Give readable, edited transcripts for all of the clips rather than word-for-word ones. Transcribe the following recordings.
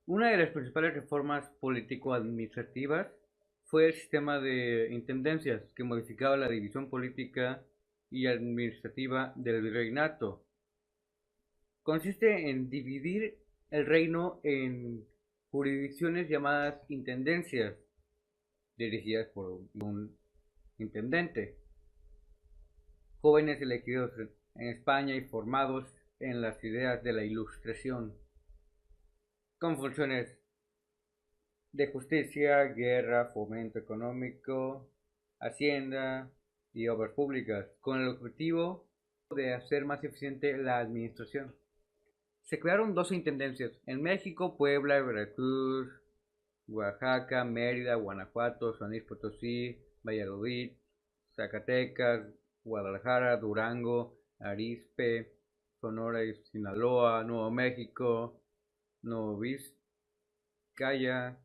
Una de las principales reformas político-administrativas fue el sistema de intendencias, que modificaba la división política y administrativa del virreinato. Consiste en dividir el reino en jurisdicciones llamadas intendencias, dirigidas por un intendente. Jóvenes elegidos en España y formados en las ideas de la Ilustración, con funciones de justicia, guerra, fomento económico, hacienda y obras públicas, con el objetivo de hacer más eficiente la administración. Se crearon 12 intendencias en México: Puebla, Veracruz, Oaxaca, Mérida, Guanajuato, San Luis Potosí, Valladolid, Zacatecas, Guadalajara, Durango, Arizpe, Sonora y Sinaloa, Nuevo México, Nuevo Vizcaya,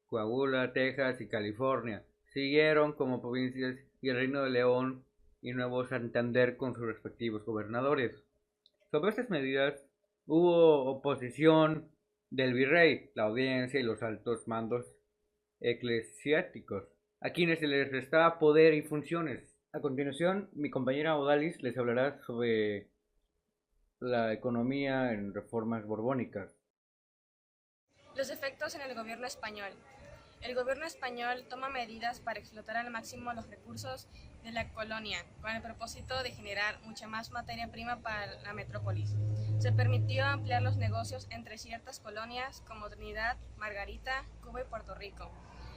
Coahuila, Texas y California. Siguieron como provincias y el Reino de León y Nuevo Santander con sus respectivos gobernadores. Sobre estas medidas hubo oposición del virrey, la audiencia y los altos mandos eclesiásticos, a quienes se les restaba poder y funciones. A continuación, mi compañera Odalis les hablará sobre la economía en reformas borbónicas. Los efectos en el gobierno español. El gobierno español toma medidas para explotar al máximo los recursos de la colonia, con el propósito de generar mucha más materia prima para la metrópolis. Se permitió ampliar los negocios entre ciertas colonias como Trinidad, Margarita, Cuba y Puerto Rico,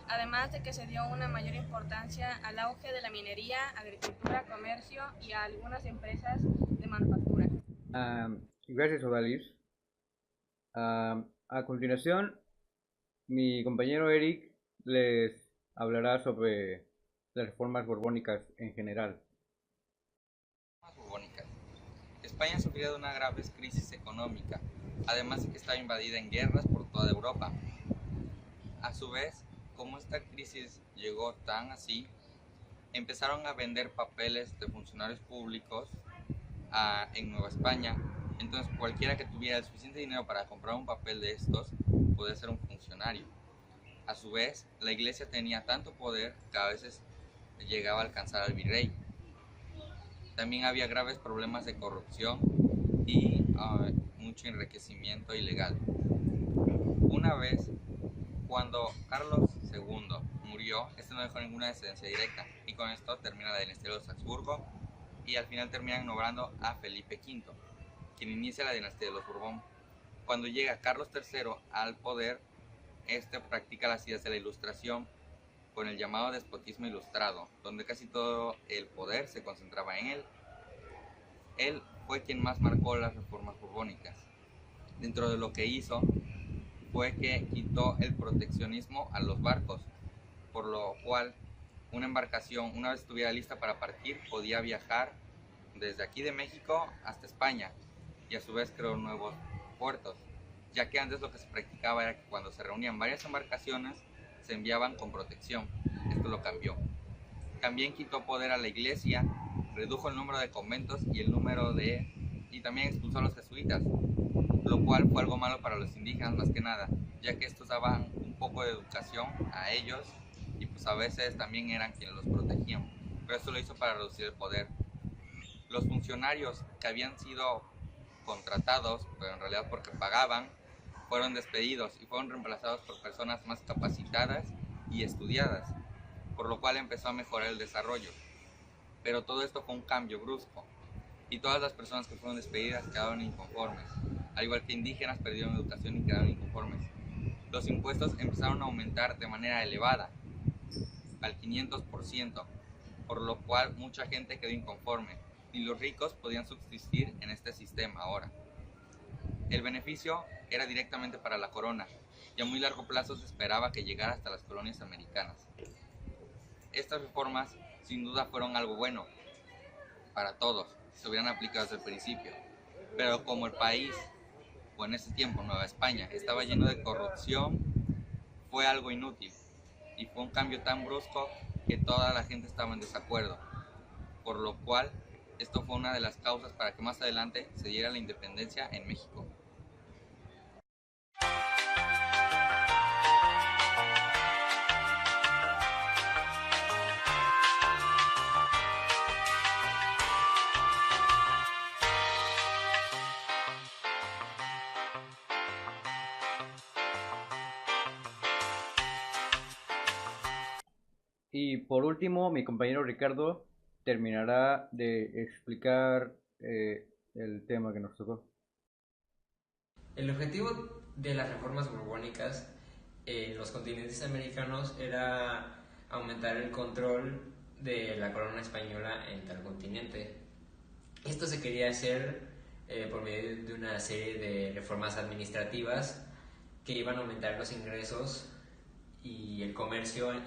además de que se dio una mayor importancia al auge de la minería, agricultura, comercio y a algunas empresas de manufactura. Gracias, Odalis. A continuación, mi compañero Eric les hablará sobre las reformas borbónicas en general. Borbónicas. España sufría de una grave crisis económica, además de que estaba invadida en guerras por toda Europa. A su vez, como esta crisis llegó tan así, empezaron a vender papeles de funcionarios públicos en Nueva España. Entonces cualquiera que tuviera el suficiente dinero para comprar un papel de estos podía ser un funcionario. A su vez, la iglesia tenía tanto poder que a veces llegaba a alcanzar al virrey. También había graves problemas de corrupción y mucho enriquecimiento ilegal. Una vez, cuando Carlos II murió, este no dejó ninguna descendencia directa, y con esto termina la dinastía de los Habsburgo, y al final terminan nombrando a Felipe V, quien inicia la dinastía de los Borbón. Cuando llega Carlos III al poder, este practica las ideas de la Ilustración con el llamado despotismo ilustrado, donde casi todo el poder se concentraba en él. Él fue quien más marcó las reformas borbónicas. Dentro de lo que hizo fue que quitó el proteccionismo a los barcos, por lo cual una embarcación, una vez estuviera lista para partir, podía viajar desde aquí de México hasta España, y a su vez creó nuevos puertos, ya que antes lo que se practicaba era que cuando se reunían varias embarcaciones se enviaban con protección. Esto lo cambió. También quitó poder a la iglesia, redujo el número de conventos y también expulsó a los jesuitas, lo cual fue algo malo para los indígenas más que nada, ya que estos daban un poco de educación a ellos y pues a veces también eran quienes los protegían, pero esto lo hizo para reducir el poder. Los funcionarios que habían sido contratados, pero en realidad porque pagaban, fueron despedidos y fueron reemplazados por personas más capacitadas y estudiadas, por lo cual empezó a mejorar el desarrollo. Pero todo esto fue un cambio brusco, y todas las personas que fueron despedidas quedaron inconformes, al igual que indígenas perdieron educación y quedaron inconformes. Los impuestos empezaron a aumentar de manera elevada, al 500%, por lo cual mucha gente quedó inconforme, y los ricos podían subsistir en este sistema ahora. El beneficio era directamente para la corona, y a muy largo plazo se esperaba que llegara hasta las colonias americanas. Estas reformas sin duda fueron algo bueno para todos, si se hubieran aplicado desde el principio, pero como el país, o en ese tiempo Nueva España, estaba lleno de corrupción, fue algo inútil, y fue un cambio tan brusco que toda la gente estaba en desacuerdo, por lo cual esto fue una de las causas para que más adelante se diera la independencia en México. Y por último, mi compañero Ricardo terminará de explicar el tema que nos tocó. El objetivo de las reformas borbónicas en los continentes americanos era aumentar el control de la corona española en tal continente. Esto se quería hacer por medio de una serie de reformas administrativas que iban a aumentar los ingresos y el comercio en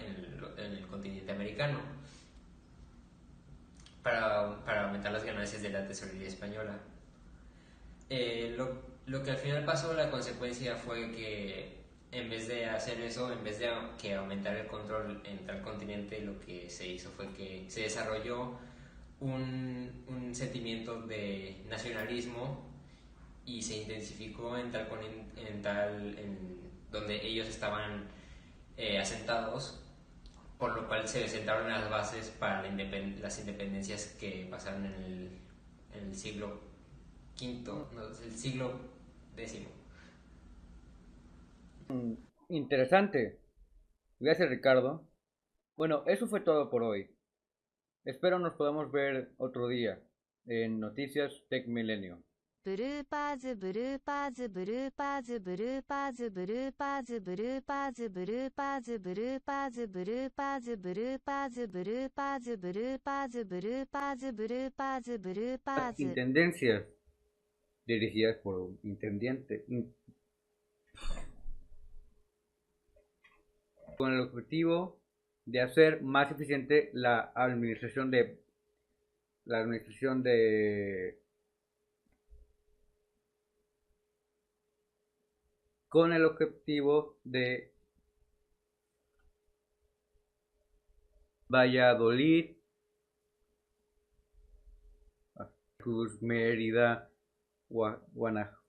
el continente americano para aumentar las ganancias de la tesorería española. Lo que al final pasó, la consecuencia fue que en vez de hacer eso, en vez de que aumentar el control en tal continente, lo que se hizo fue que se desarrolló un sentimiento de nacionalismo y se intensificó en donde ellos estaban asentados, por lo cual se sentaron las bases para las independencias que pasaron en el siglo quinto, no, el siglo décimo. Interesante. Gracias, Ricardo. Bueno, eso fue todo por hoy. Espero nos podamos ver otro día en Noticias Tech Milenio. ブルーパーズブルーパーズブルーパーズブルーパーズブルーパーズブルーパーズブルーパーズブルーパーズブルーパーズブルーパーズブルーパーズブルーパーズブルーパーズブルーパーズブルーパーズ Intendencias dirigidas por un intendiente con el objetivo de hacer más eficiente la administración con el objetivo de Valladolid, Cruz, Mérida, Guanajuato.